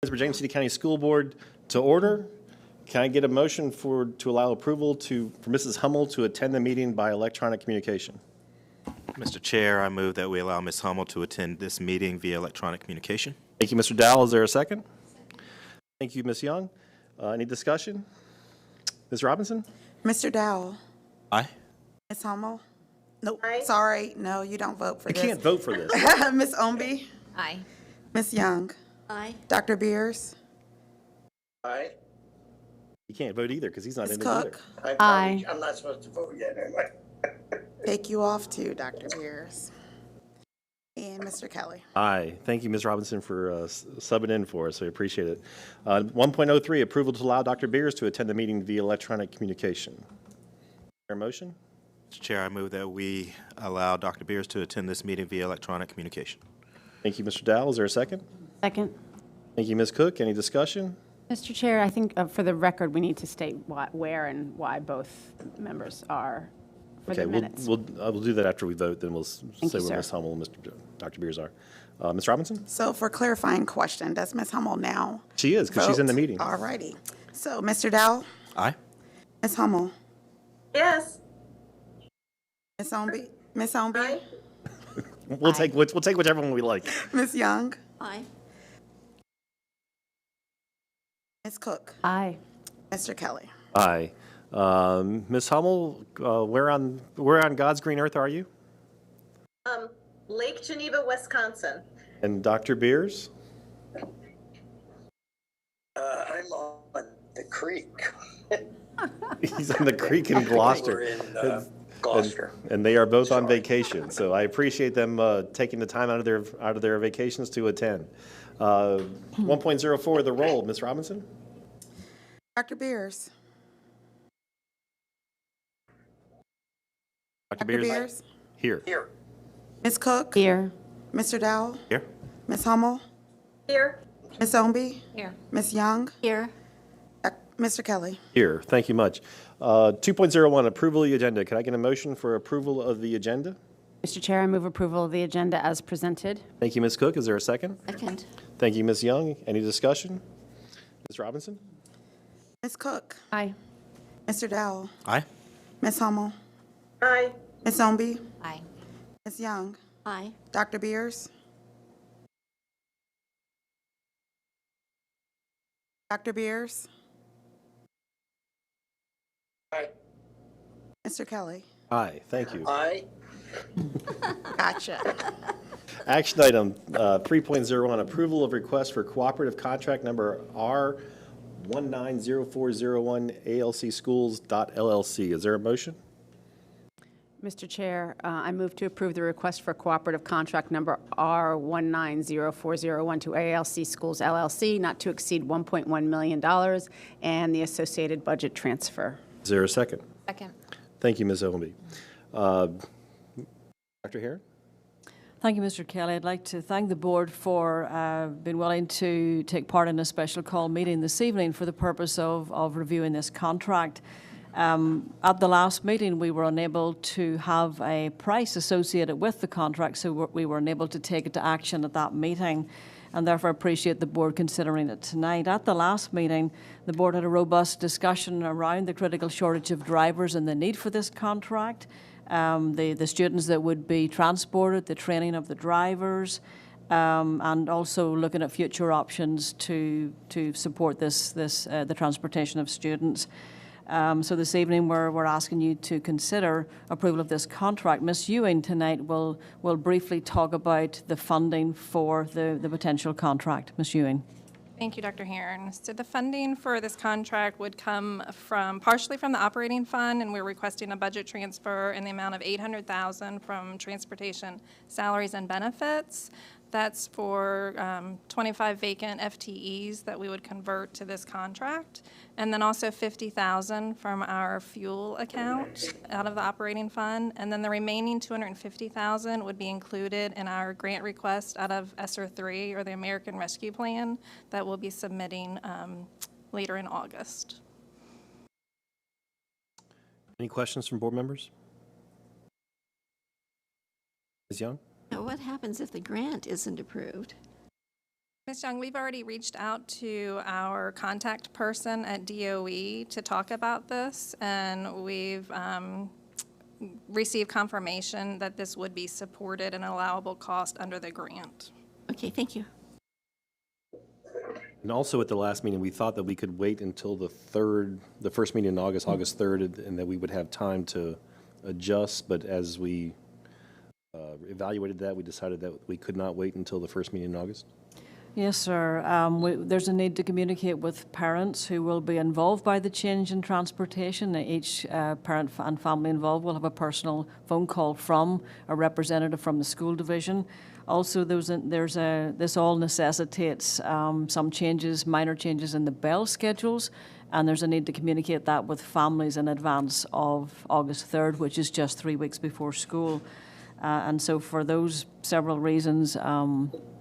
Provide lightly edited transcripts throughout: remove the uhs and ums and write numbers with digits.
Virginia City County School Board to order. Can I get a motion to allow approval for Mrs. Hummel to attend the meeting by electronic communication? Mr. Chair, I move that we allow Ms. Hummel to attend this meeting via electronic communication. Thank you, Mr. Dowell. Is there a second? Thank you, Ms. Young. Any discussion? Ms. Robinson? Mr. Dowell. Aye. Ms. Hummel. Nope. Sorry. No, you don't vote for I this. can't vote for this. Ms. Omby. Aye. Ms. Young. Aye. Dr. Beers. Aye. You can't vote either because he's not Ms. in it either. Cook. Aye. I'm not supposed to vote yet anyway. Take you off too, Dr. Beers. And Mr. Kelly. Aye. Thank you, Ms. Robinson, for subbing in for us. We appreciate it. 1.03, approval to allow Dr. Beers to attend the meeting via electronic communication. Is there a motion? Mr. Chair, I move that we allow Dr. Beers to attend this meeting via electronic communication. Thank you, Mr. Dowell. Is there a second? Second. Thank you, Ms. Cook. Any discussion? Mr. Chair, I think for the record, we need to state where and why both members are for Okay, the minutes. we'll do that after we vote, then we'll say you, where sir. Ms. Hummel and Dr. Beers are. Ms. Robinson? So for clarifying question, does Ms. Hummel now She is, because she's in the vote? meeting. All righty. So Mr. Dowell. Aye. Ms. Hummel. Yes. Ms. Omby. Ms. Omby. We'll take whichever one we like. Ms. Young. Aye. Ms. Cook. Aye. Mr. Kelly. Aye. Ms. Hummel, where on God's green earth are you? Lake Geneva, Wisconsin. And Dr. Beers? I'm on the creek. He's on the creek in Gloucester. We're in Gloucester. And they are both on vacation, so I appreciate them taking the time out of their vacations to attend. 1.04, the roll. Ms. Robinson? Dr. Beers. Dr. Dr. Beers? Beers. Here. Here. Ms. Cook. Here. Mr. Dowell. Here. Ms. Hummel. Here. Ms. Omby. Here. Ms. Young. Here. Mr. Kelly. Here. Thank you much. 2.01, approval of the agenda. Can I get a motion for approval of the agenda? Mr. Chair, I move approval of the agenda as presented. Thank you, Ms. Cook. Is there a second? Second. Thank you, Ms. Young. Any discussion? Ms. Robinson? Ms. Cook. Aye. Mr. Dowell. Aye. Ms. Hummel. Aye. Ms. Omby. Aye. Ms. Young. Aye. Dr. Beers. Dr. Beers. Aye. Mr. Kelly. Aye. Thank you. Aye. Gotcha. Action item 3.01, approval of request for cooperative contract number R190401 ALC Schools.LLC. Is there a motion? Mr. Chair, I move to approve the request for cooperative contract number R190401 to ALC Schools LLC, not to exceed $1.1 million, and the associated budget transfer. Is there a second? Second. Thank you, Ms. Owenby. Dr. Heron? Thank you, Mr. Kelly. I'd like to thank the board for being willing to take part in a special call meeting this evening for the purpose of reviewing this contract. At the last meeting, we were unable to have a price associated with the contract, so we were unable to take it to action at that meeting, and therefore appreciate the board considering it tonight. At the last meeting, the board had a robust discussion around the critical shortage of drivers and the need for this contract, the students that would be transported, the training of the drivers, and also looking at future options to support the transportation of students. So this evening, we're asking you to consider approval of this contract. Ms. Ewing tonight will briefly talk about the funding for the potential contract. Ms. Ewing. Thank you, Dr. Heron. So the funding for this contract would come partially from the operating fund, and we're requesting a budget transfer in the amount of $800,000 from transportation salaries and benefits. That's for 25 vacant FTEs that we would convert to this contract. And then also $50,000 from our fuel account out of the operating fund. And then the remaining $250,000 would be included in our grant request out of ESSER 3, or the American Rescue Plan, that we'll be submitting later in August. Any questions from board members? Ms. Young? Now, what happens if the grant isn't approved? Ms. Young, we've already reached out to our contact person at DOE to talk about this, and we've received confirmation that this would be supported and allowable cost under the grant. Okay, thank you. And also at the last meeting, we thought that we could wait until the first meeting in August, August 3rd, and that we would have time to adjust, but as we evaluated that, we decided that we could not wait until the first meeting in August. Yes, sir. There's a need to communicate with parents who will be involved by the change in transportation. Each parent and family involved will have a personal phone call from a representative from the school division. Also, this all necessitates some changes, minor changes in the bell schedules, and there's a need to communicate that with families in advance of August 3rd, which is just 3 weeks before school. And so for those several reasons,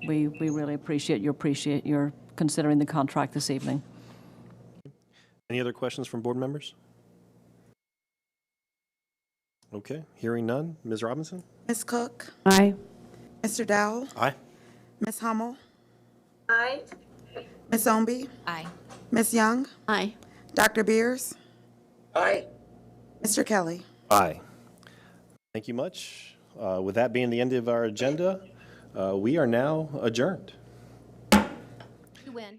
we really appreciate your considering the contract this evening. Any other questions from board members? Okay, hearing none. Ms. Robinson? Ms. Cook? Aye. Mr. Dowell? Aye. Ms. Hummel? Aye. Ms. Omby? Aye. Ms. Young? Aye. Dr. Beers? Aye. Mr. Kelly? Aye. Thank you much. With that being the end of our agenda, we are now adjourned. You win.